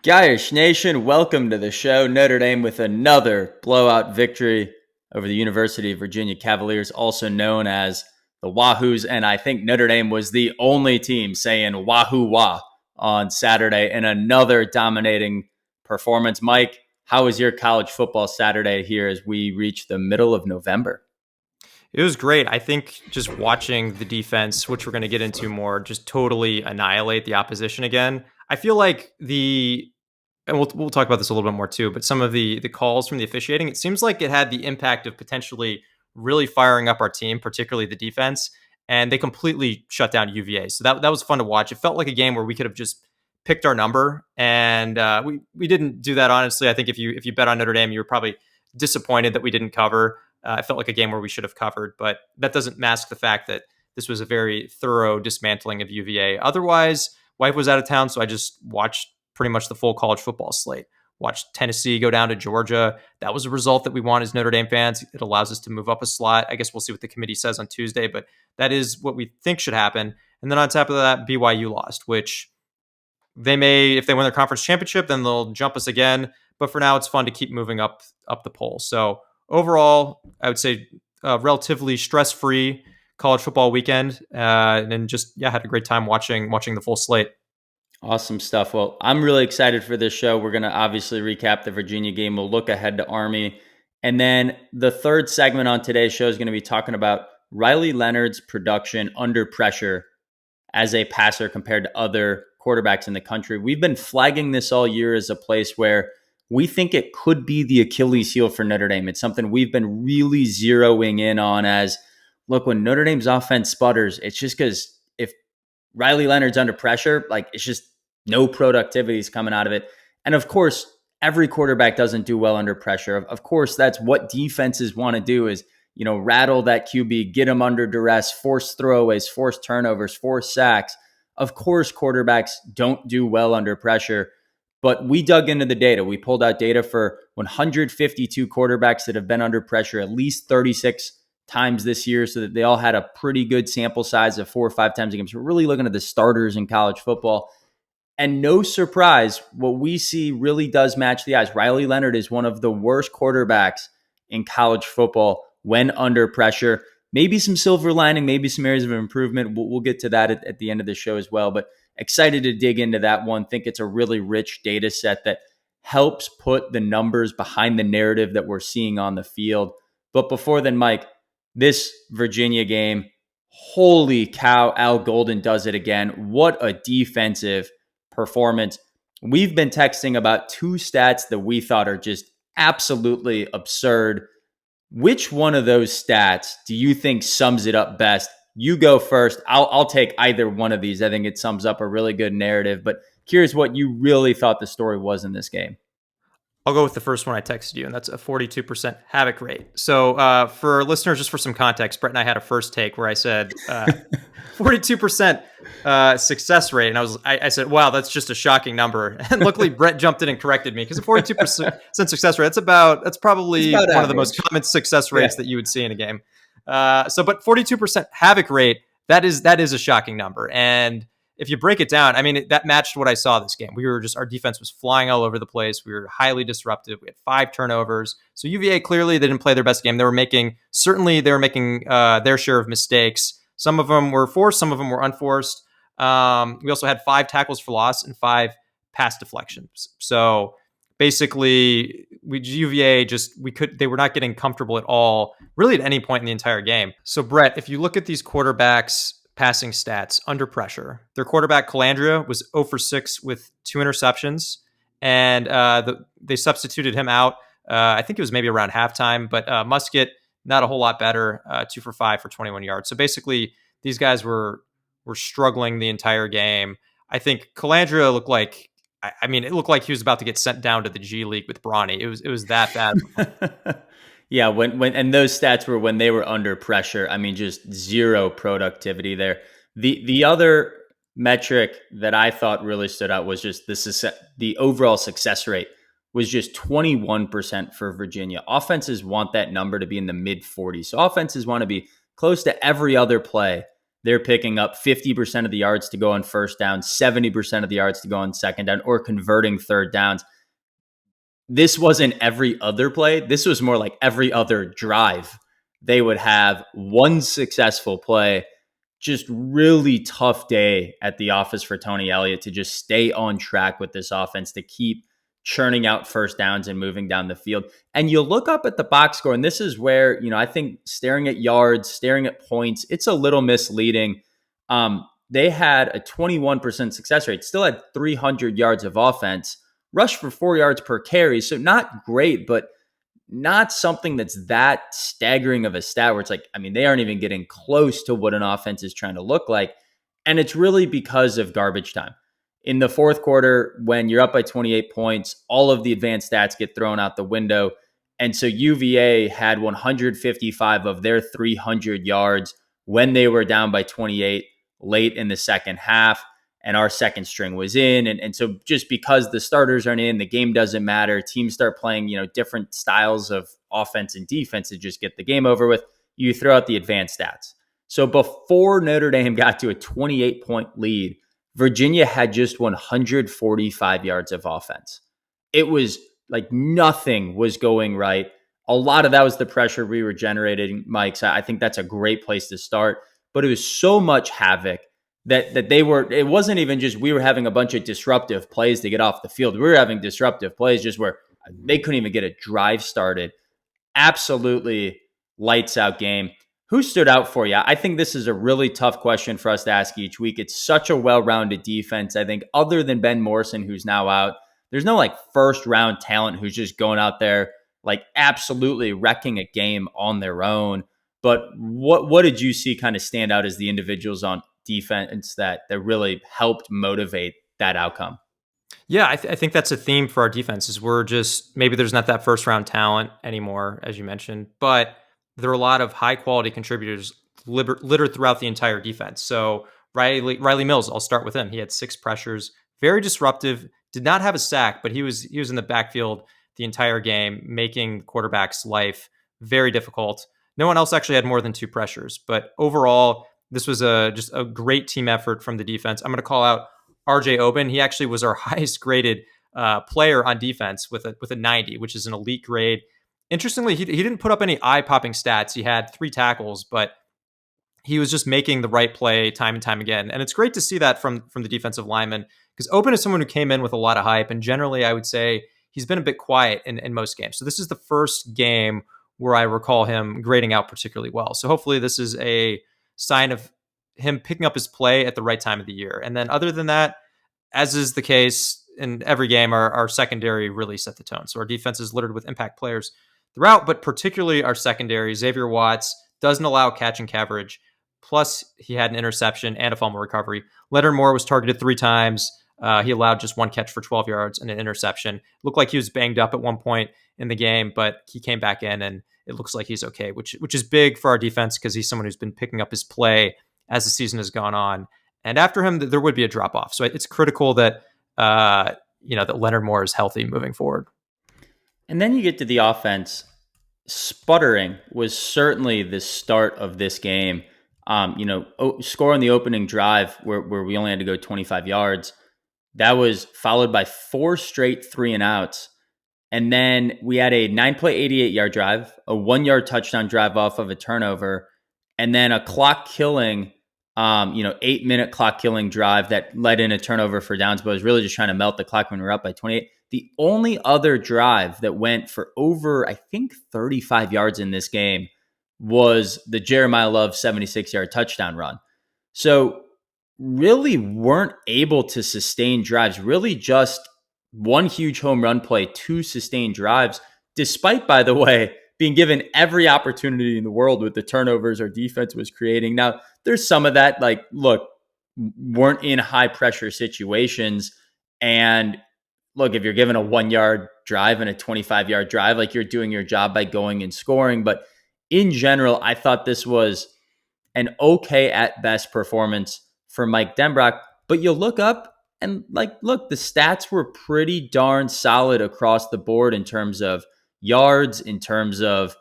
Gaish Nation, welcome to the show. Notre Dame with another blowout victory over the University of Virginia Cavaliers, also known as the Wahoos. And I think Notre Dame was the only team saying Wahoo Wah on Saturday in another dominating performance. Mike, how was your college football Saturday here as we reach the middle of November? It was great. I think just watching the defense, which we're going to get into more, just totally annihilate the opposition again. I feel like and we'll talk about this a little bit more too, but some of the calls from the officiating, it seems like it had the impact of potentially really firing up our team, particularly the defense, and they completely shut down UVA. So that was fun to watch. It felt like a game where we could have just picked our number, and we didn't do that. Honestly, I think if you bet on Notre Dame, you were probably disappointed that we didn't cover. It felt like a game where we should have covered, but that doesn't mask the fact that this was a very thorough dismantling of UVA. Otherwise, wife was out of town, so I just watched pretty much the full college football slate. Watched Tennessee go down to Georgia. That was a result that we want as Notre Dame fans. It allows us to move up a slot. I guess we'll see what the committee says on Tuesday, but that is what we think should happen. And then on top of that, BYU lost, which they may, if they win their conference championship, then they'll jump us again. But for now, it's fun to keep moving up the poll. So overall, I would say relatively stress-free college football weekend, and just had a great time watching the full slate. Awesome stuff. Well, I'm really excited for this show. We're going to obviously recap the Virginia game. We'll look ahead to Army. And then the third segment on today's show is going to be talking about Riley Leonard's production under pressure as a passer compared to other quarterbacks in the country. We've been flagging this all year as a place where we think it could be the Achilles heel for Notre Dame. It's something we've been really zeroing in on as, look, when Notre Dame's offense sputters, it's just because if Riley Leonard's under pressure, like it's just no productivity is coming out of it. And of course, every quarterback doesn't do well under pressure. Of course, that's what defenses want to do is, rattle that QB, get him under duress, force throwaways, force turnovers, force sacks. Of course, quarterbacks don't do well under pressure. But we dug into the data. We pulled out data for 152 quarterbacks that have been under pressure at least 36 times this year, so that they all had a pretty good sample size of 4 or 5 times a game. So we're really looking at the starters in college football. And no surprise, what we see really does match the eyes. Riley Leonard is one of the worst quarterbacks in college football when under pressure. Maybe some silver lining, maybe some areas of improvement. We'll get to that at the end of the show as well. But excited to dig into that one. Think it's a really rich data set that helps put the numbers behind the narrative that we're seeing on the field. But before then, Mike, this Virginia game, holy cow, Al Golden does it again. What a defensive performance. We've been texting about 2 stats that we thought are just absolutely absurd. Which one of those stats do you think sums it up best? You go first. I'll take either one of these. I think it sums up a really good narrative, but curious what you really thought the story was in this game. I'll go with the first one I texted you, and that's a 42% havoc rate. So for listeners, just for some context, Brett and I had a first take where I said 42% success rate, and I said, wow, that's just a shocking number. And luckily, Brett jumped in and corrected me because a 42% success rate, that's probably one average. of the most common success rates that you would see in a game. But 42% havoc rate, that is a shocking number. And if you break it down, I mean, that matched what I saw this game. Our defense was flying all over the place. We were highly disruptive. We had 5 turnovers. So UVA, clearly, they didn't play their best game. They were making their share of mistakes. Some of them were forced. Some of them were unforced. We also had 5 tackles for loss and 5 pass deflections. So basically, UVA they were not getting comfortable at all, really at any point in the entire game. So Brett, if you look at these quarterbacks' passing stats under pressure, their quarterback Calandria was 0 for 6 with 2 interceptions, and they substituted him out. I think it was maybe around halftime, but Musket not a whole lot better, 2 for 5 for 21 yards. So basically, these guys were struggling the entire game. I think Calandria looked like, it looked like he was about to get sent down to the G League with Bronny. It was that bad. Yeah, when those stats were when they were under pressure. Just zero productivity there. The other metric that I thought really stood out was just the overall success rate was just 21% for Virginia. Offenses want that number to be in the mid 40s. So offenses want to be close to every other play they're picking up 50% of the yards to go on first down, 70% of the yards to go on second down, or converting third downs. This wasn't every other play. This was more like every other drive. They would have one successful play. Just really tough day at the office for Tony Elliott to just stay on track with this offense, to keep churning out first downs and moving down the field. And you look up at the box score, and this is where, I think staring at yards, staring at points, it's a little misleading. They had a 21% success rate, still had 300 yards of offense, rushed for 4 yards per carry. So not great, but not something that's that staggering of a stat where it's like, they aren't even getting close to what an offense is trying to look like. And it's really because of garbage time. In the fourth quarter, when you're up by 28 points, all of the advanced stats get thrown out the window. And so UVA had 155 of their 300 yards when they were down by 28 late in the second half. And our second string was in. And so just because the starters aren't in, the game doesn't matter. Teams start playing, different styles of offense and defense to just get the game over with. You throw out the advanced stats. So before Notre Dame got to a 28-point lead, Virginia had just 145 yards of offense. It was like nothing was going right. A lot of that was the pressure we were generating, Mike. So I think that's a great place to start. But it was so much havoc that they were, it wasn't even just we were having a bunch of disruptive plays to get off the field. We were having disruptive plays just where they couldn't even get a drive started. Absolutely lights out game. Who stood out for you? I think this is a really tough question for us to ask each week. It's such a well-rounded defense. I think other than Ben Morrison, who's now out, there's no like first round talent who's just going out there like absolutely wrecking a game on their own. But what did you see kind of stand out as the individuals on defense that really helped motivate that outcome? Yeah, I think that's a theme for our defense is we're just, maybe there's not that first round talent anymore, as you mentioned, but there are a lot of high quality contributors littered throughout the entire defense. So Riley Mills, I'll start with him. He had 6 pressures, very disruptive, did not have a sack, but he was in the backfield the entire game, making quarterback's life very difficult. No one else actually had more than 2 pressures, but overall, this was just a great team effort from the defense. I'm going to call out RJ Oben. He actually was our highest graded player on defense with a 90, which is an elite grade. Interestingly, he didn't put up any eye-popping stats. He had 3 tackles, but he was just making the right play time and time again. And it's great to see that from the defensive lineman, because Oben is someone who came in with a lot of hype, and generally I would say he's been a bit quiet in most games. So this is the first game where I recall him grading out particularly well. So hopefully this is a sign of him picking up his play at the right time of the year. And then other than that, as is the case in every game, our secondary really set the tone. So our defense is littered with impact players throughout, but particularly our secondary. Xavier Watts doesn't allow catch and coverage. Plus, he had an interception and a fumble recovery. Leonard Moore was targeted 3 times. He allowed just 1 catch for 12 yards and an interception. Looked like he was banged up at one point in the game, but he came back in and it looks like he's okay, which is big for our defense because he's someone who's been picking up his play as the season has gone on. And after him, there would be a drop off. So it's critical that that Leonard Moore is healthy moving forward. And then you get to the offense. Sputtering was certainly the start of this game. Score on the opening drive where we only had to go 25 yards. That was followed by 4 straight 3-and-outs. And then we had a 9-play, 88-yard drive, a 1-yard touchdown drive off of a turnover, and then a clock-killing, 8-minute clock-killing drive that led in a turnover for downs, but was really just trying to melt the clock when we were up by 28. The only other drive that went for over, I think, 35 yards in this game was the Jeremiah Love 76-yard touchdown run. So really weren't able to sustain drives, really just one huge home run play, 2 sustained drives, despite, by the way, being given every opportunity in the world with the turnovers our defense was creating. Now, there's some of that, like, look, weren't in high pressure situations. And look, if you're given a 1-yard drive and a 25-yard drive, like, you're doing your job by going and scoring. But in general, I thought this was an okay at best performance for Mike Denbrock. But you'll look up and look, the stats were pretty darn solid across the board in terms of yards, in terms of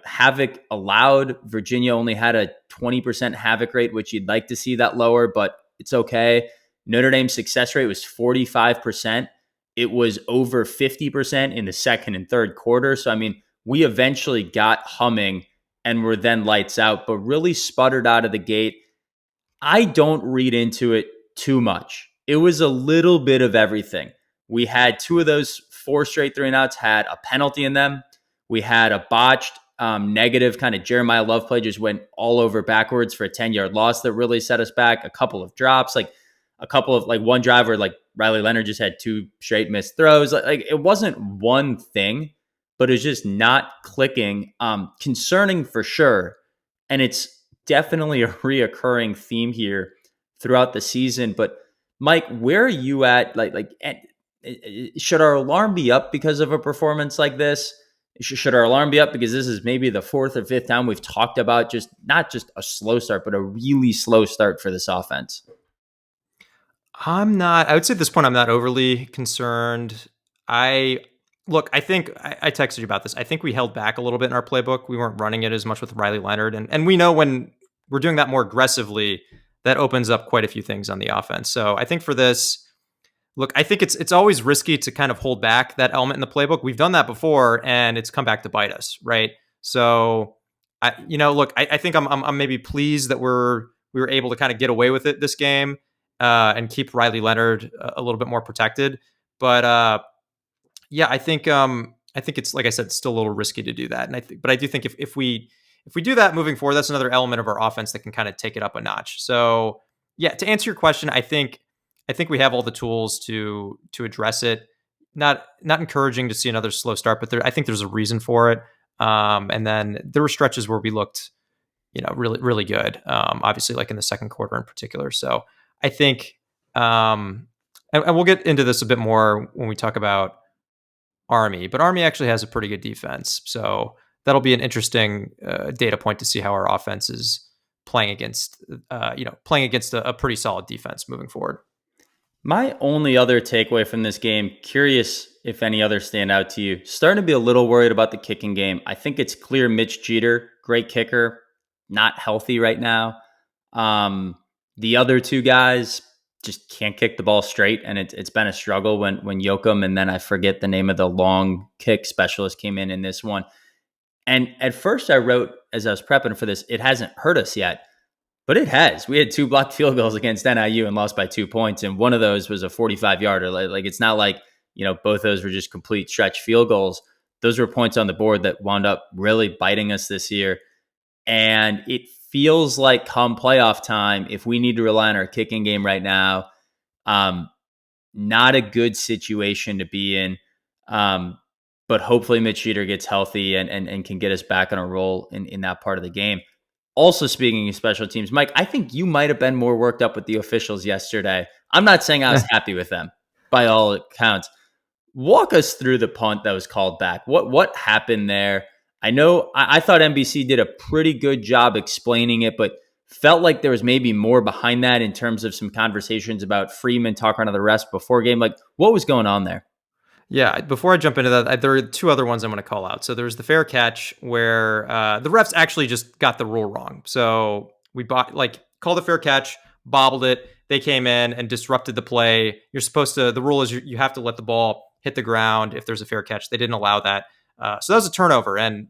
havoc allowed. Virginia only had a 20% havoc rate, which you'd like to see that lower, but it's okay. Notre Dame's success rate was 45%. It was over 50% in the second and third quarter. So, I mean, we eventually got humming and were then lights out, but really sputtered out of the gate. I don't read into it too much. It was a little bit of everything. We had two of those 4 straight 3-and-outs had a penalty in them. We had a botched negative kind of Jeremiah Love play, just went all over backwards for a 10-yard loss that really set us back. A couple of drops, like a couple of one drive where Riley Leonard just had 2 straight missed throws. Like it wasn't one thing, but it's just not clicking. Concerning for sure. And it's definitely a reoccurring theme here throughout the season. But Mike, where are you at? Should our alarm be up because of a performance like this? Should our alarm be up because this is maybe the 4th or 5th time we've talked about just not just a slow start, but a really slow start for this offense? I would say at this point, I'm not overly concerned. I think I texted you about this. I think we held back a little bit in our playbook. We weren't running it as much with Riley Leonard. And we know when we're doing that more aggressively, that opens up quite a few things on the offense. So I think for this, I think it's always risky to kind of hold back that element in the playbook. We've done that before and it's come back to bite us, right? So I think I'm maybe pleased that we were able to kind of get away with it this game. And keep Riley Leonard a little bit more protected. But I think it's, like I said, still a little risky to do that. But I do think if we do that moving forward, that's another element of our offense that can kind of take it up a notch. So yeah, to answer your question, I think we have all the tools to address it. Not encouraging to see another slow start, but I think there's a reason for it. And then there were stretches where we looked, really, really good. Obviously, like in the second quarter in particular. So I think, and we'll get into this a bit more when we talk about Army, but Army actually has a pretty good defense. So that'll be an interesting data point to see how our offense is playing against a pretty solid defense moving forward. My only other takeaway from this game, curious if any others stand out to you, starting to be a little worried about the kicking game. I think it's clear Mitch Jeter, great kicker, not healthy right now. The other 2 guys just can't kick the ball straight, and it's been a struggle when Yoakum, and then I forget the name of the long kick specialist, came in this one. And at first I wrote, as I was prepping for this, it hasn't hurt us yet, but it has. We had 2 blocked field goals against NIU and lost by 2 points, and one of those was a 45-yarder. Like it's not like, both those were just complete stretch field goals. Those were points on the board that wound up really biting us this year. And it feels like come playoff time, if we need to rely on our kicking game right now, not a good situation to be in. But hopefully Mitch Jeter gets healthy and can get us back on a roll in that part of the game. Also, speaking of special teams, Mike, I think you might have been more worked up with the officials yesterday. I'm not saying I was happy with them by all accounts. Walk us through the punt that was called back. What happened there? I know I thought NBC did a pretty good job explaining it, but felt like there was maybe more behind that in terms of some conversations about Freeman talking to the refs before game. Like, what was going on there? Yeah, before I jump into that, there are 2 other ones I'm going to call out. So there's the fair catch where the refs actually just got the rule wrong. So we called a fair catch, bobbled it. They came in and disrupted the play. The rule is you have to let the ball hit the ground if there's a fair catch. They didn't allow that. So that was a turnover, and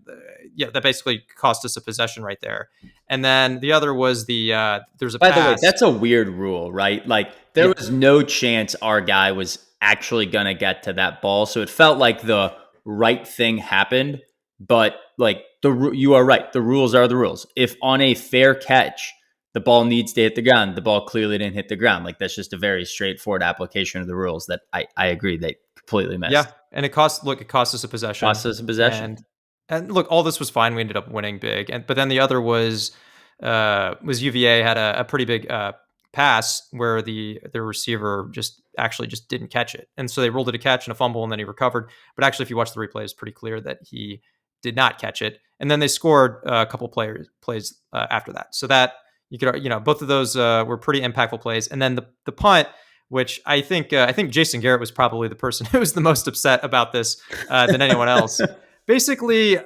that basically cost us a possession right there. And then the other was there's a By pass. the way, that's a weird rule, right? Like there was no chance our guy was actually going to get to that ball. So it felt like the right thing happened, but you are right. The rules are the rules. If on a fair catch, the ball needs to hit the ground, the ball clearly didn't hit the ground. Like that's just a very straightforward application of the rules that I agree they completely missed. Yeah. And it cost us a possession. And look, all this was fine. We ended up winning big. But then the other was UVA had a pretty big pass where the receiver just didn't catch it. And so they ruled it a catch and a fumble, and then he recovered. But actually, if you watch the replay, it's pretty clear that he did not catch it. And then they scored a couple plays after that. So that you could, both of those were pretty impactful plays. And then the punt, which I think Jason Garrett was probably the person who was the most upset about this than anyone else. Basically,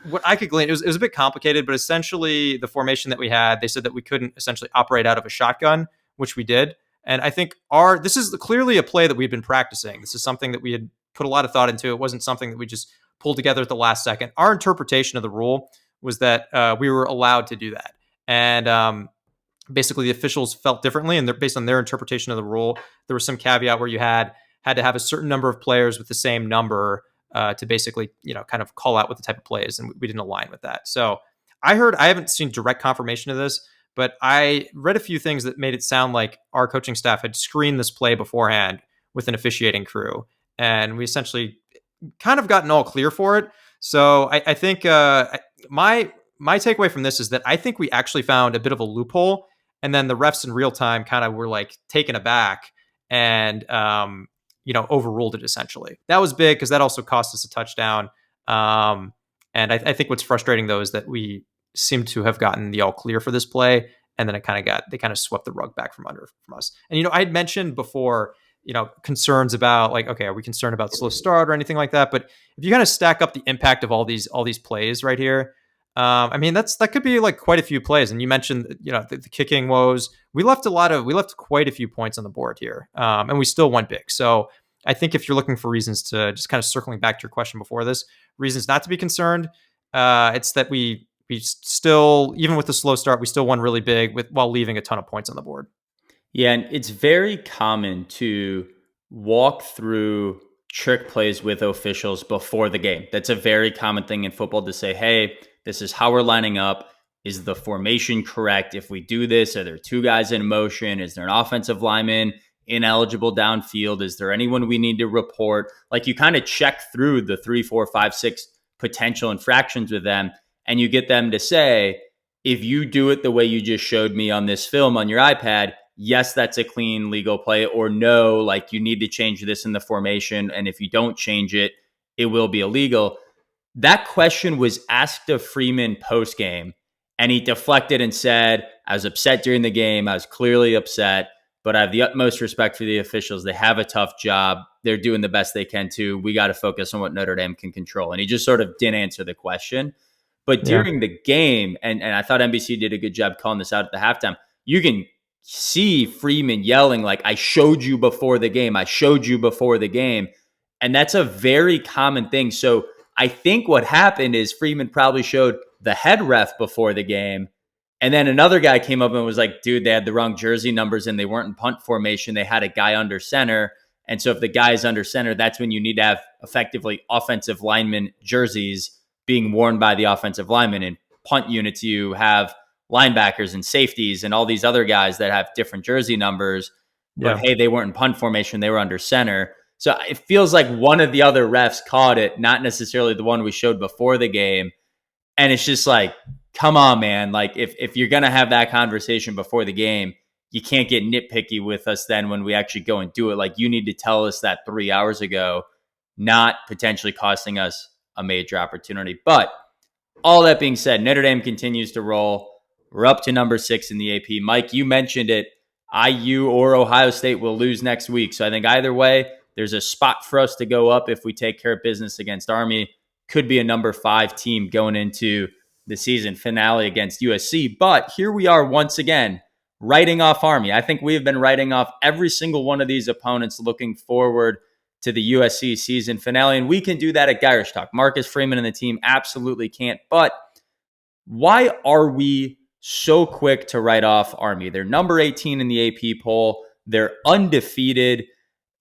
what I could glean, it was a bit complicated, but essentially the formation that we had, they said that we couldn't essentially operate out of a shotgun, which we did. And I think this is clearly a play that we've been practicing. This is something that we had put a lot of thought into. It wasn't something that we just pulled together at the last second. Our interpretation of the rule was that we were allowed to do that. And basically the officials felt differently, and based on their interpretation of the rule, there was some caveat where you had to have a certain number of players with the same number to basically, kind of call out what the type of play is, and we didn't align with that. So I haven't seen direct confirmation of this, but I read a few things that made it sound like our coaching staff had screened this play beforehand with an officiating crew, and we essentially kind of gotten all clear for it. So I think my takeaway from this is that I think we actually found a bit of a loophole, and then the refs in real time kind of were like taken aback and overruled it essentially. That was big because that also cost us a touchdown. And I think what's frustrating though is that we seem to have gotten the all clear for this play, and then they kind of swept the rug back from us. And I had mentioned before, concerns about like, okay, are we concerned about slow start or anything like that? But if you kind of stack up the impact of all these plays right here, that could be like quite a few plays. And you mentioned, the kicking woes. We left quite a few points on the board here, and we still went big. So I think if you're looking for reasons to just kind of circling back to your question before this, reasons not to be concerned, it's that we still, even with the slow start, we still won really big while leaving a ton of points on the board. Yeah, and it's very common to walk through trick plays with officials before the game. That's a very common thing in football to say, hey, this is how we're lining up. Is the formation correct? If we do this, are there two guys in motion? Is there an offensive lineman ineligible downfield? Is there anyone we need to report? Like, you kind of check through the 3, 4, 5, 6 potential infractions with them, and you get them to say, if you do it the way you just showed me on this film on your iPad, yes, that's a clean legal play, or no, like you need to change this in the formation, and if you don't change it, it will be illegal. That question was asked of Freeman post-game, and he deflected and said, I was upset during the game. I was clearly upset, but I have the utmost respect for the officials. They have a tough job. They're doing the best they can too. We got to focus on what Notre Dame can control. And he just sort of didn't answer the question. But during the game, and I thought NBC did a good job calling this out at the halftime, you can see Freeman yelling like, I showed you before the game. I showed you before the game. And that's a very common thing. So I think what happened is Freeman probably showed the head ref before the game. And then another guy came up and was like, dude, they had the wrong jersey numbers and they weren't in punt formation. They had a guy under center. And so if the guy is under center, that's when you need to have effectively offensive lineman jerseys being worn by the offensive lineman. In punt units, you have linebackers and safeties and all these other guys that have different jersey numbers. But hey, they weren't in punt formation. They were under center. So it feels like one of the other refs caught it, not necessarily the one we showed before the game. And it's just like, come on, man. Like, if you're going to have that conversation before the game, you can't get nitpicky with us then when we actually go and do it. Like, you need to tell us that 3 hours ago, not potentially costing us a major opportunity. But all that being said, Notre Dame continues to roll. We're up to number 6 in the AP. Mike, you mentioned it. IU or Ohio State will lose next week. So I think either way, there's a spot for us to go up if we take care of business against Army. Could be a number 5 team going into the season finale against USC. But here we are once again, writing off Army. I think we have been writing off every single one of these opponents, looking forward to the USC season finale. And we can do that at Gyrish Talk. Marcus Freeman and the team absolutely can't. But why are we so quick to write off Army? They're number 18 in the AP poll. They're undefeated.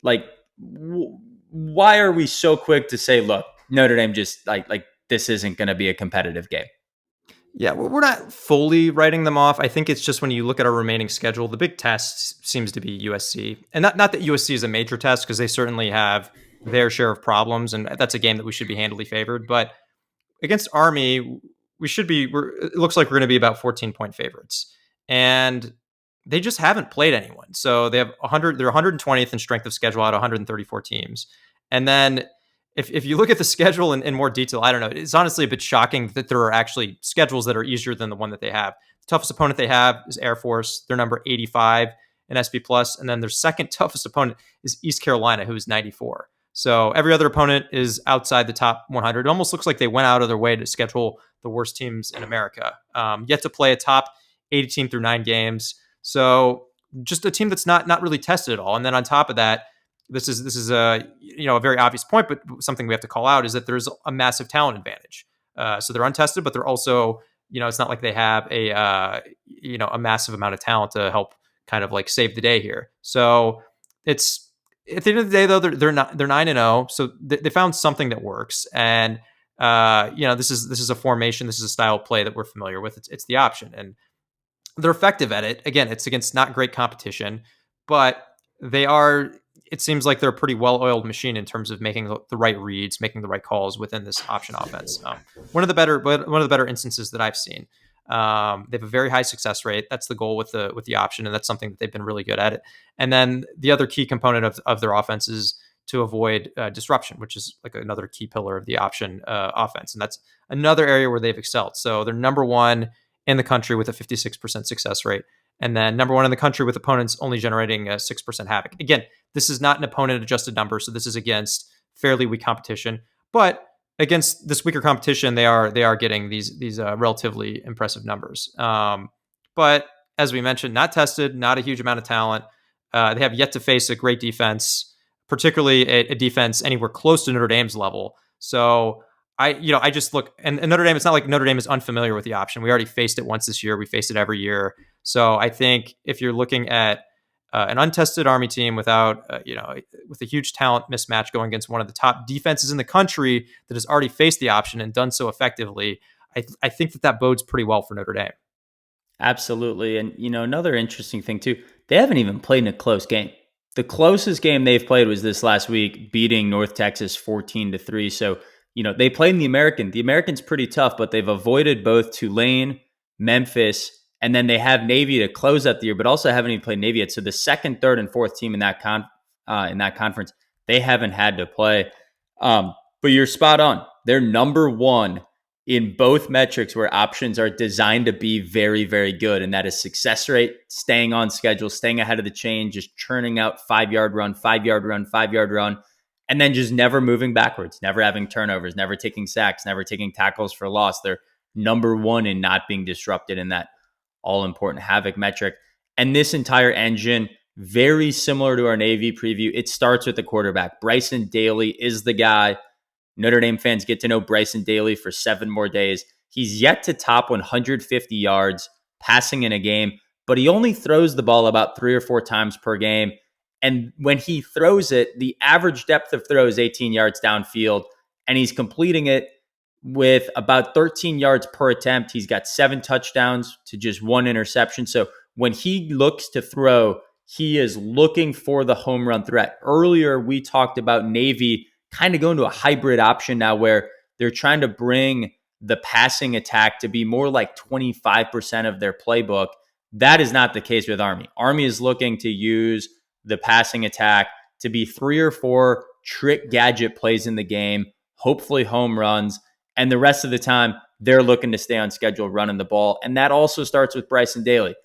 Like, why are we so quick to say, look, Notre Dame just like this isn't going to be a competitive game? Yeah, we're not fully writing them off. I think it's just when you look at our remaining schedule, the big test seems to be USC. And not that USC is a major test, because they certainly have their share of problems, and that's a game that we should be handily favored. But against Army, it looks like we're going to be about 14-point favorites. And they just haven't played anyone. So they're 120th in strength of schedule out of 134 teams. And then if you look at the schedule in more detail, I don't know, it's honestly a bit shocking that there are actually schedules that are easier than the one that they have. The toughest opponent they have is Air Force. They're number 85 in SP+. And then their second toughest opponent is East Carolina, who is 94. So every other opponent is outside the top 100. It almost looks like they went out of their way to schedule the worst teams in America. Yet to play a top 80 team through 9 games. So just a team that's not really tested at all. And then on top of that, this is a a very obvious point, but something we have to call out is that there's a massive talent advantage. So they're untested, but they're also, it's not like they have a massive amount of talent to help kind of like save the day here. So it's at the end of the day, though, they're 9-0, so they found something that works. And this is a formation, this is a style of play that we're familiar with. It's the option, and they're effective at it. Again, it's against not great competition, but they are. It seems like they're a pretty well-oiled machine in terms of making the right reads, making the right calls within this option offense. One of the better instances that I've seen. They have a very high success rate. That's the goal with the option, and that's something that they've been really good at it. And then the other key component of their offense is to avoid disruption, which is like another key pillar of the option offense, and that's another area where they've excelled. So they're number one in the country with a 56% success rate, and then number one in the country with opponents only generating 6% havoc. Again, this is not an opponent adjusted number, so this is against fairly weak competition, but against this weaker competition, they are getting these relatively impressive numbers. But as we mentioned, not tested, not a huge amount of talent. They have yet to face a great defense, particularly a defense anywhere close to Notre Dame's level. So I just look, and Notre Dame, it's not like Notre Dame is unfamiliar with the option. We already faced it once this year. We faced it every year. So I think if you're looking at an untested Army team without, with a huge talent mismatch going against one of the top defenses in the country that has already faced the option and done so effectively, I think that bodes pretty well for Notre Dame. Absolutely. And, another interesting thing too, they haven't even played in a close game. The closest game they've played was this last week, beating North Texas 14-3. So, they played in the American. The American's pretty tough, but they've avoided both Tulane, Memphis, and then they have Navy to close out the year, but also haven't even played Navy yet. So the second, third, and fourth team in that conference, they haven't had to play. But you're spot on. They're number one in both metrics where options are designed to be very, very good. And that is success rate, staying on schedule, staying ahead of the chain, just churning out 5-yard run, 5-yard run, 5-yard run, and then just never moving backwards, never having turnovers, never taking sacks, never taking tackles for loss. They're number one in not being disrupted in that all-important havoc metric. And this entire engine, very similar to our Navy preview, it starts with the quarterback. Bryson Daly is the guy. Notre Dame fans get to know Bryson Daly for 7 more days. He's yet to top 150 yards passing in a game, but he only throws the ball about 3 or 4 times per game. And when he throws it, the average depth of throw is 18 yards downfield, and he's completing it with about 13 yards per attempt. He's got 7 touchdowns to just 1 interception. So when he looks to throw, he is looking for the home run threat. Earlier, we talked about Navy kind of going to a hybrid option now where they're trying to bring the passing attack to be more like 25% of their playbook. That is not the case with Army. Army is looking to use the passing attack to be 3 or 4 trick gadget plays in the game, hopefully home runs. And the rest of the time, they're looking to stay on schedule running the ball. And that also starts with Bryson Daly.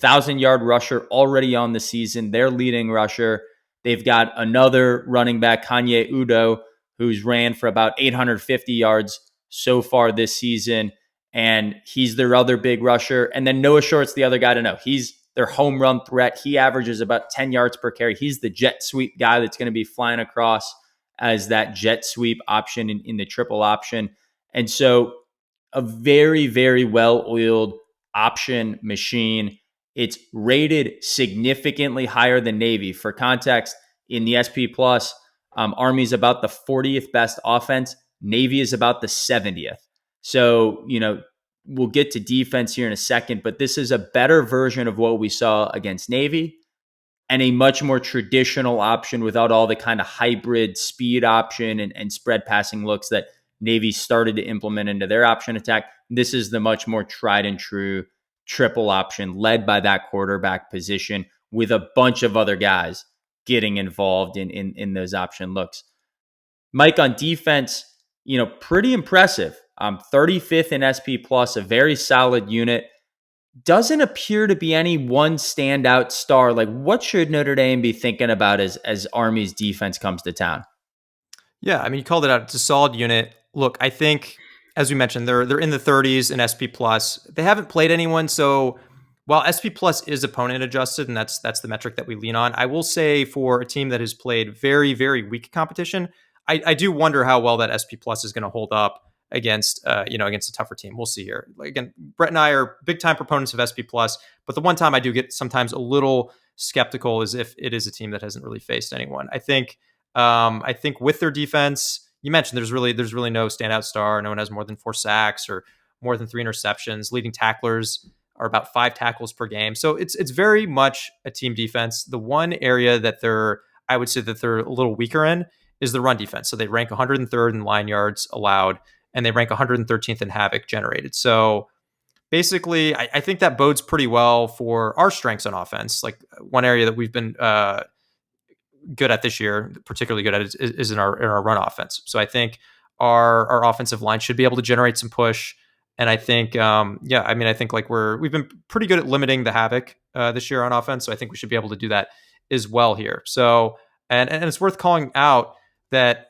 1,000-yard rusher already on the season. Their leading rusher. They've got another running back, Kanye Udo, who's ran for about 850 yards so far this season. And he's their other big rusher. And then Noah Short's the other guy to know. He's their home run threat. He averages about 10 yards per carry. He's the jet sweep guy that's going to be flying across as that jet sweep option in the triple option. And so a very, very well-oiled option machine. It's rated significantly higher than Navy. For context, in the SP Plus, Army is about the 40th best offense. Navy is about the 70th. So, we'll get to defense here in a second, but this is a better version of what we saw against Navy and a much more traditional option without all the kind of hybrid speed option and spread passing looks that Navy started to implement into their option attack. This is the much more tried and true triple option led by that quarterback position with a bunch of other guys getting involved in those option looks. Mike, on defense, pretty impressive. 35th in SP Plus, a very solid unit. Doesn't appear to be any one standout star. Like, what should Notre Dame be thinking about as Army's defense comes to town? Yeah, I mean, you called it out. It's a solid unit. Look, I think, as we mentioned, they're in the 30s in SP plus. They haven't played anyone, so while SP plus is opponent adjusted, and that's the metric that we lean on, I will say for a team that has played very very weak competition, I do wonder how well that SP plus is going to hold up against against a tougher team. We'll see here. Like, again, Brett and I are big time proponents of SP plus, but the one time I do get sometimes a little skeptical is if it is a team that hasn't really faced anyone. I think with their defense, you mentioned there's really no standout star. No one has more than 4 sacks or more than 3 interceptions. Leading tacklers are about 5 tackles per game. So it's very much a team defense. The one area that I would say that they're a little weaker in is the run defense. So they rank 103rd in line yards allowed, and they rank 113th in havoc generated. So basically, I think that bodes pretty well for our strengths on offense. Like, one area that we've been good at this year, particularly good at, is in our run offense. So I think our offensive line should be able to generate some push. And I think, I think like we've been pretty good at limiting the havoc this year on offense. So I think we should be able to do that as well here. So, and it's worth calling out that,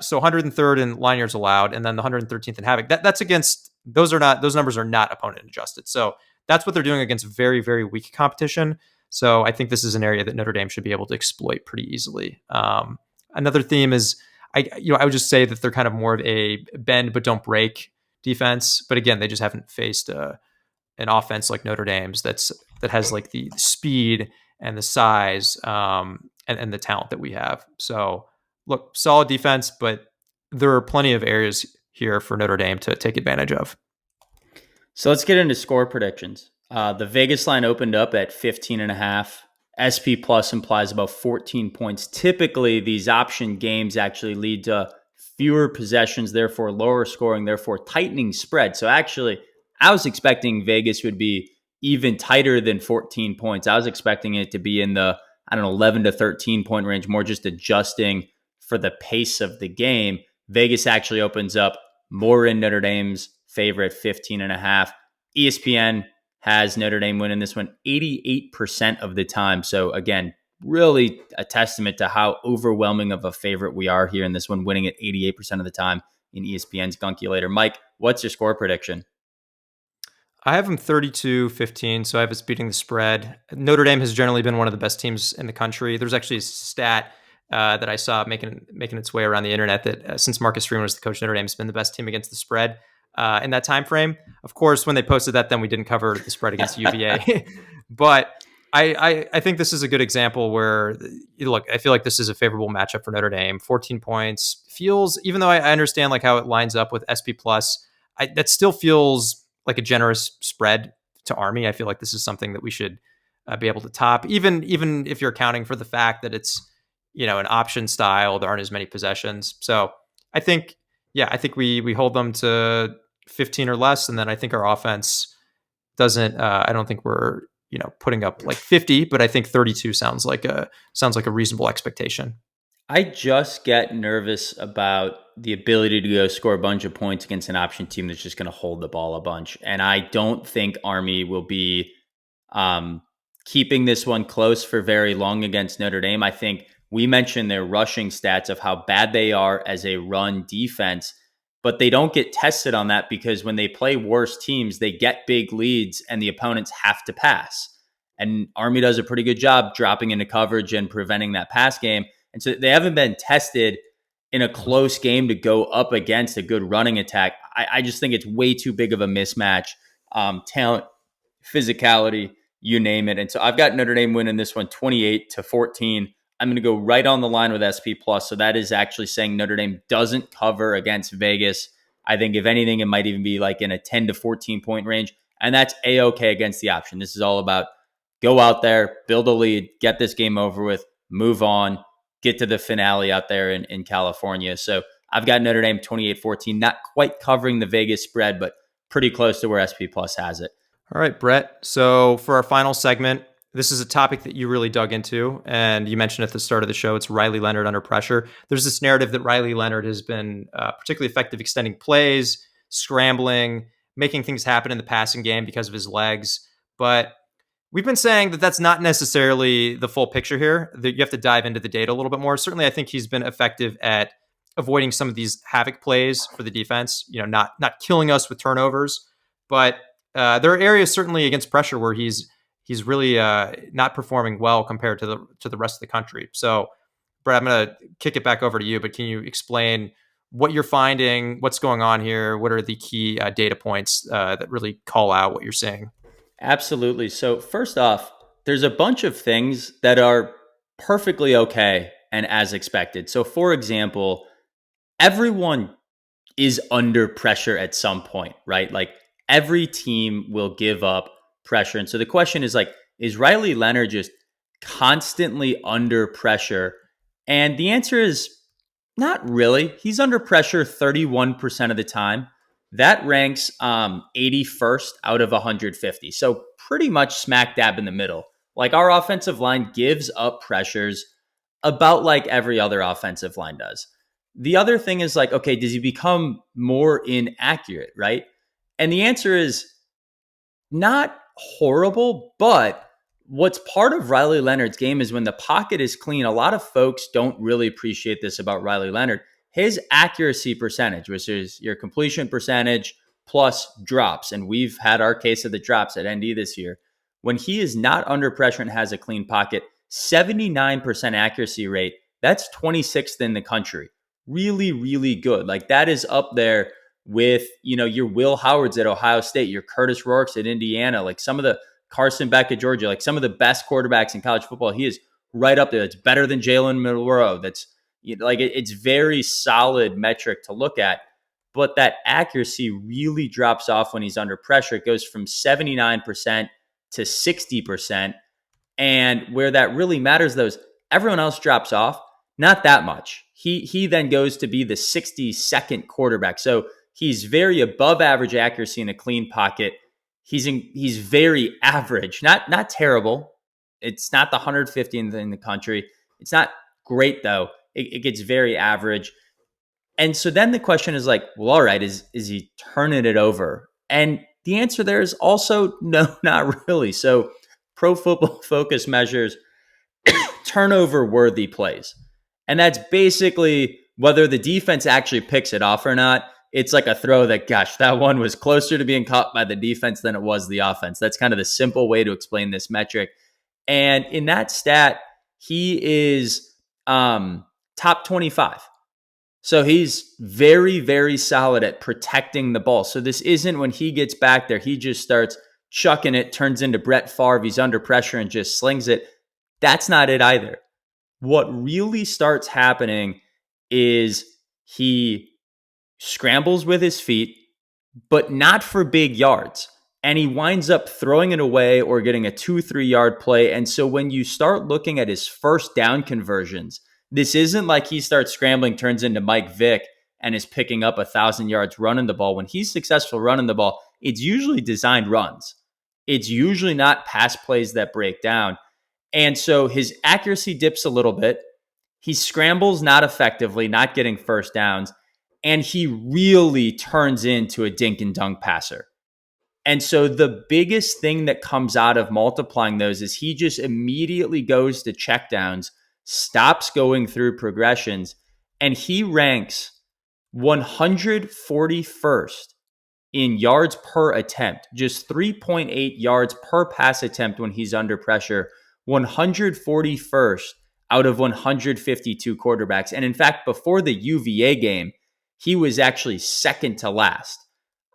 so 103rd in line yards allowed, and then the 113th in havoc, that's against, those numbers are not opponent adjusted. So that's what they're doing against very, very weak competition. So I think this is an area that Notre Dame should be able to exploit pretty easily. Another theme is, I would just say that they're kind of more of a bend but don't break defense. But again, they just haven't faced an offense like Notre Dame's that has like the speed and the size and the talent that we have. So look, solid defense, but there are plenty of areas here for Notre Dame to take advantage of. So let's get into score predictions. The Vegas line opened up at 15.5. SP plus implies about 14 points. Typically, these option games actually lead to fewer possessions, therefore lower scoring, therefore tightening spread. So actually, I was expecting Vegas would be even tighter than 14 points. I was expecting it to be in the, 11 to 13 point range, more just adjusting for the pace of the game. Vegas actually opens up more in Notre Dame's favor at 15.5. ESPN has Notre Dame winning this one 88% of the time. So again, really a testament to how overwhelming of a favorite we are here in this one, winning at 88% of the time in ESPN's Gunkulator. Mike, what's your score prediction? I have them 32-15, so I have us beating the spread. Notre Dame has generally been one of the best teams in the country. There's actually a stat that I saw making its way around the internet that since Marcus Freeman was the coach, Notre Dame has been the best team against the spread in that time frame. Of course, when they posted that, then we didn't cover the spread against UVA. But I think this is a good example where, look, I feel like this is a favorable matchup for Notre Dame. 14 points feels, even though I understand like how it lines up with SP plus, that still feels like a generous spread to Army. I feel like this is something that we should be able to top, even if you're accounting for the fact that it's an option style. There aren't as many possessions, so I think we hold them to 15 or less, and then I think our offense doesn't. I don't think we're putting up like 50, but I think 32 sounds like a reasonable expectation. I just get nervous about the ability to go score a bunch of points against an option team that's just going to hold the ball a bunch. And I don't think Army will be keeping this one close for very long against Notre Dame. I think we mentioned their rushing stats of how bad they are as a run defense, but they don't get tested on that because when they play worse teams, they get big leads and the opponents have to pass. And Army does a pretty good job dropping into coverage and preventing that pass game. And so they haven't been tested in a close game to go up against a good running attack. I just think it's way too big of a mismatch. Talent, physicality, you name it. And so I've got Notre Dame winning this one 28-14. I'm going to go right on the line with SP plus. So that is actually saying Notre Dame doesn't cover against Vegas. I think if anything, it might even be like in a 10 to 14 point range. And that's A-okay against the option. This is all about go out there, build a lead, get this game over with, move on, get to the finale out there in California. So I've got Notre Dame 28-14, not quite covering the Vegas spread, but pretty close to where SP Plus has it. All right, Brett. So for our final segment, this is a topic that you really dug into, and you mentioned at the start of the show, it's Riley Leonard under pressure. There's this narrative that Riley Leonard has been particularly effective extending plays, scrambling, making things happen in the passing game because of his legs. But we've been saying that that's not necessarily the full picture here, that you have to dive into the data a little bit more. Certainly, I think he's been effective at avoiding some of these havoc plays for the defense. Not killing us with turnovers, but there are areas certainly against pressure where he's really not performing well compared to the rest of the country. So, Brett, I'm going to kick it back over to you, but can you explain what you're finding, what's going on here? What are the key data points that really call out what you're seeing? Absolutely. So, first off, there's a bunch of things that are perfectly okay and as expected. So, for example, everyone is under pressure at some point, right? Like every team will give up pressure. And so the question is like, is Riley Leonard just constantly under pressure? And the answer is not really. He's under pressure 31% of the time. That ranks 81st out of 150. So pretty much smack dab in the middle. Like our offensive line gives up pressures about like every other offensive line does. The other thing is like, okay, does he become more inaccurate, right? And the answer is not horrible, but what's part of Riley Leonard's game is when the pocket is clean. A lot of folks don't really appreciate this about Riley Leonard. His accuracy percentage, which is your completion percentage plus drops, and we've had our case of the drops at ND this year. When he is not under pressure and has a clean pocket, 79% accuracy rate, that's 26th in the country. Really, really good. Like that is up there with, your Will Howards at Ohio State, your Curtis Rourke's at Indiana, like some of the Carson Beck at Georgia, like some of the best quarterbacks in college football. He is right up there. It's better than Jalen Milroe. That's like, it's very solid metric to look at, but that accuracy really drops off when he's under pressure. It goes from 79% to 60%. And where that really matters, though, is everyone else drops off. Not that much. He then goes to be the 62nd quarterback. So he's very above average accuracy in a clean pocket. He's very average, not terrible. It's not the 150th in the country. It's not great though. It gets very average. And so then the question is like, well, all right, is he turning it over? And the answer there is also no, not really. So Pro Football Focus measures turnover worthy plays. And that's basically whether the defense actually picks it off or not. It's like a throw that, gosh, that one was closer to being caught by the defense than it was the offense. That's kind of the simple way to explain this metric. And in that stat, he is top 25. So he's very, very solid at protecting the ball. So this isn't when he gets back there, he just starts chucking it, turns into Brett Favre. He's under pressure and just slings it. That's not it either. What really starts happening is he scrambles with his feet, but not for big yards. And he winds up throwing it away or getting a 2-3 yard play. And so when you start looking at his first down conversions, this isn't like he starts scrambling, turns into Mike Vick, and is picking up 1,000 yards running the ball. When he's successful running the ball, it's usually designed runs. It's usually not pass plays that break down. And so his accuracy dips a little bit. He scrambles not effectively, not getting first downs. And he really turns into a dink and dunk passer. And so the biggest thing that comes out of multiplying those is he just immediately goes to checkdowns, stops going through progressions, and he ranks 141st in yards per attempt, just 3.8 yards per pass attempt when he's under pressure, 141st out of 152 quarterbacks. And in fact, before the UVA game, he was actually second to last.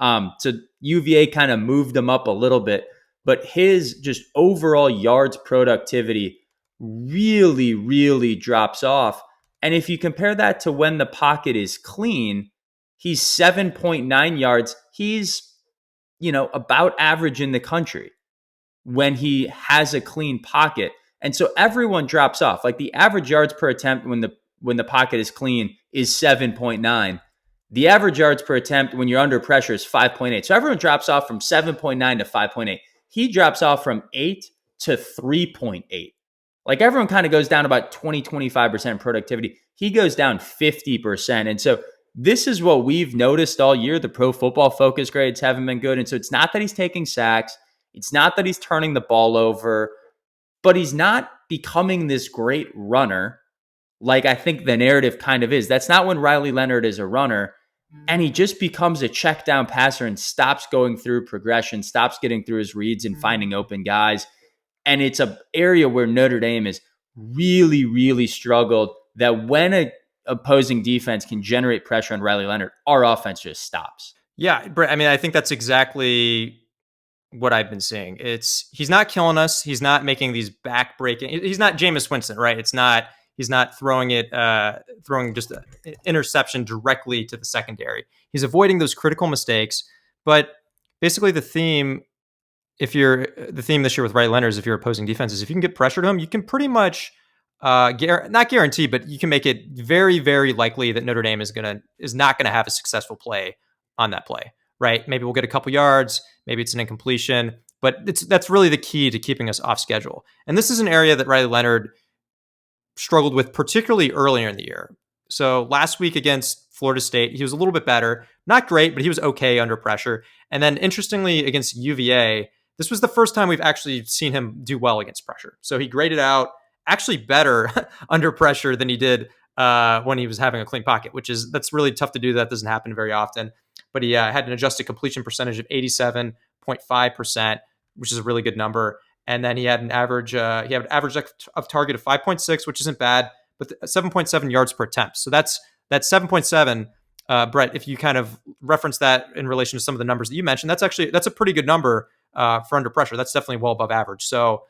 So UVA kind of moved him up a little bit, but his just overall yards productivity really, really drops off. And if you compare that to when the pocket is clean, he's 7.9 yards. He's, about average in the country when he has a clean pocket. And so everyone drops off. Like the average yards per attempt when the pocket is clean is 7.9. The average yards per attempt when you're under pressure is 5.8. So everyone drops off from 7.9 to 5.8. He drops off from 8 to 3.8. Like everyone kind of goes down about 20-25% productivity. He goes down 50%. And so this is what we've noticed all year. The Pro Football Focus grades haven't been good. And so it's not that he's taking sacks. It's not that he's turning the ball over, but he's not becoming this great runner. like I think the narrative kind of is. That's not when Riley Leonard is a runner, and he just becomes a check down passer and stops going through progression, stops getting through his reads and finding open guys. And it's an area where Notre Dame has really, really struggled, that when a opposing defense can generate pressure on Riley Leonard, our offense just stops. Yeah, Brett, I mean, I think that's exactly what I've been seeing. He's not killing us. He's not making these back breaking. He's not Jameis Winston, right? He's not throwing just an interception directly to the secondary. He's avoiding those critical mistakes. But basically, the theme this year with Riley Leonard is, if you're opposing defenses, if you can get pressure to him, you can pretty much not guarantee, but you can make it very, very likely that Notre Dame is not gonna have a successful play on that play, right? Maybe we'll get a couple yards, maybe it's an incompletion, but that's really the key to keeping us off schedule. And this is an area that Riley Leonard struggled with, particularly earlier in the year. So last week against Florida State, he was a little bit better, not great, but he was okay under pressure. And then interestingly, against UVA, this was the first time we've actually seen him do well against pressure. So he graded out actually better under pressure than he did when he was having a clean pocket, that's really tough to do. That doesn't happen very often. But he had an adjusted completion percentage of 87.5%, which is a really good number. And then he had an average of target of 5.6, which isn't bad, but 7.7 yards per attempt. So that's 7.7. Brett, if you kind of reference that in relation to some of the numbers that you mentioned, that's a pretty good number for under pressure. That's definitely well above average. So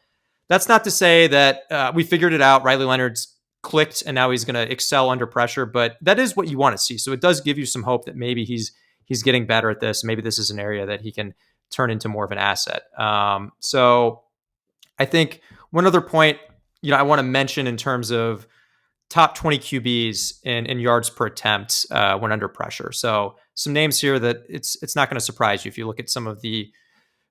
that's not to say that we figured it out. Riley Leonard's clicked and now he's going to excel under pressure, but that is what you want to see. So it does give you some hope that maybe he's getting better at this. Maybe this is an area that he can turn into more of an asset. So I think one other point, I want to mention in terms of top 20 QBs in yards per attempt when under pressure. So some names here that it's not going to surprise you if you look at some of the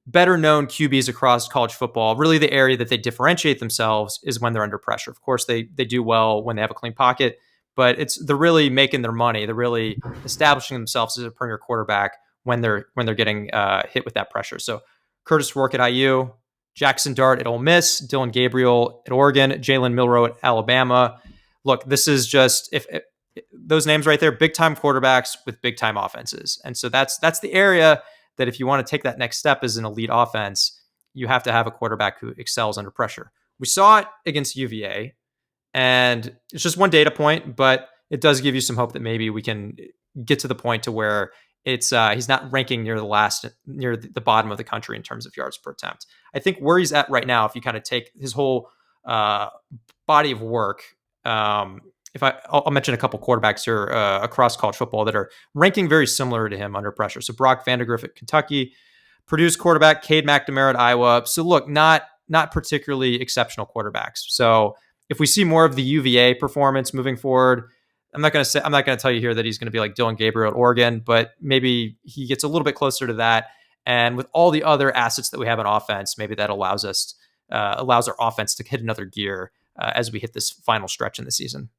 better known QBs across college football. Really, the area that they differentiate themselves is when they're under pressure. Of course, they do well when they have a clean pocket, but they're really making their money. They're really establishing themselves as a premier quarterback when they're getting hit with that pressure. So Curtis Rourke at IU, Jackson Dart at Ole Miss, Dylan Gabriel at Oregon, Jalen Milroe at Alabama. Look, this is just if those names right there, big time quarterbacks with big time offenses, and so that's the area that if you want to take that next step as an elite offense, you have to have a quarterback who excels under pressure. We saw it against UVA, and it's just one data point, but it does give you some hope that maybe we can get to the point to where he's not ranking near the bottom of the country in terms of yards per attempt. I think where he's at right now, if you kind of take his whole body of work, I'll mention a couple quarterbacks here across college football that are ranking very similar to him under pressure. So Brock Vandagriff at Kentucky, Purdue's quarterback Cade McNamara at Iowa. So look, not particularly exceptional quarterbacks. So if we see more of the UVA performance moving forward, I'm not going to tell you here that he's going to be like Dylan Gabriel at Oregon, but maybe he gets a little bit closer to that. And with all the other assets that we have on offense, maybe that allows our offense to hit another gear as we hit this final stretch in the season.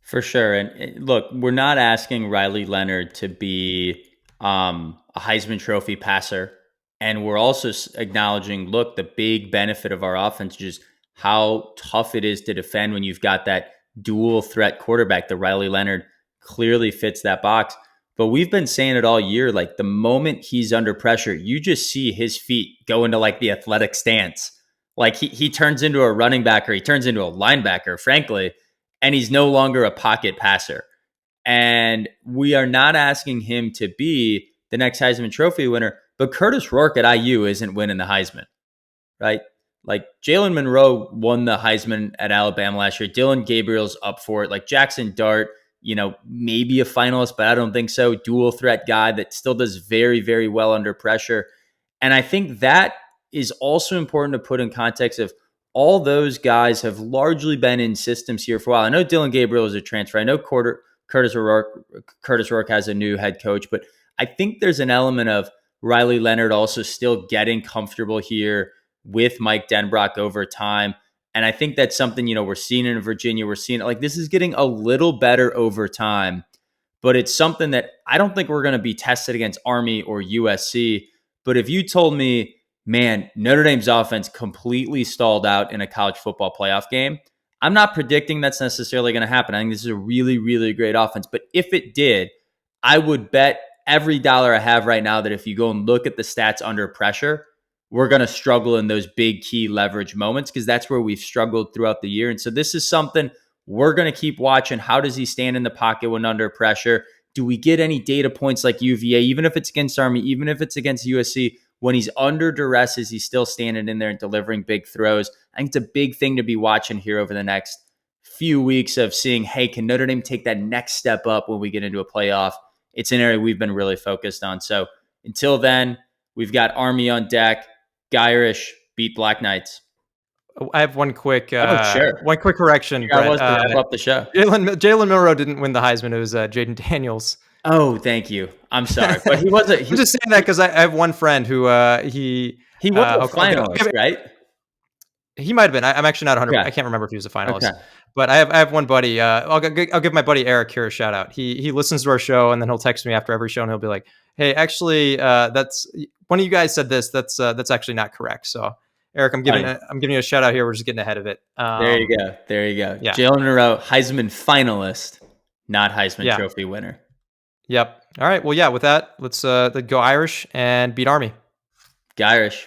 For sure. And look, we're not asking Riley Leonard to be a Heisman Trophy passer. And we're also acknowledging, look, the big benefit of our offense is just how tough it is to defend when you've got that dual threat quarterback. The Riley Leonard clearly fits that box. But we've been saying it all year, like the moment he's under pressure, you just see his feet go into like the athletic stance. Like he turns into a running back, or he turns into a linebacker, frankly, and he's no longer a pocket passer. And we are not asking him to be the next Heisman Trophy winner, but Curtis Rourke at IU isn't winning the Heisman, right? Like Jalen Monroe won the Heisman at Alabama last year. Dylan Gabriel's up for it. Like Jackson Dart, maybe a finalist, but I don't think so. Dual threat guy that still does very, very well under pressure. And I think that is also important to put in context of all those guys have largely been in systems here for a while. I know Dylan Gabriel is a transfer. I know Curtis Rourke has a new head coach, but I think there's an element of Riley Leonard also still getting comfortable here with Mike Denbrock over time. And I think that's something, we're seeing in Virginia. We're seeing it like this is getting a little better over time, but it's something that I don't think we're going to be tested against Army or USC. But if you told me, man, Notre Dame's offense completely stalled out in a college football playoff game, I'm not predicting that's necessarily going to happen. I think this is a really, really great offense. But if it did, I would bet every dollar I have right now that if you go and look at the stats under pressure, we're going to struggle in those big key leverage moments because that's where we've struggled throughout the year. And so this is something we're going to keep watching. How does he stand in the pocket when under pressure? Do we get any data points like UVA, even if it's against Army, even if it's against USC? When he's under duress, is he still standing in there and delivering big throws? I think it's a big thing to be watching here over the next few weeks of seeing, hey, can Notre Dame take that next step up when we get into a playoff? It's an area we've been really focused on. So until then, we've got Army on deck. Irish beat Black Knights. I have one quick Sure. one quick correction, I was Brett. to wrap up the show. Jalen Milroe didn't win the Heisman. It was Jaden Daniels. Oh, thank you. I'm sorry, but he wasn't. I'm just saying that because I have one friend who he was a finalist, right? He might have been. I'm actually not 100. Okay. I can't remember if he was a finalist. Okay. But I have one buddy. I'll give my buddy Eric here a shout out. He listens to our show and then he'll text me after every show and he'll be like, "Hey, actually, that's one of you guys said this. That's actually not correct." So Eric, I'm giving you a shout out here. We're just getting ahead of it. There you go. There you go. Yeah. Jalen Monroe, Heisman finalist, not Heisman Trophy winner. Yep. All right. Well, yeah. With that, let's go Irish and beat Army. Go Irish.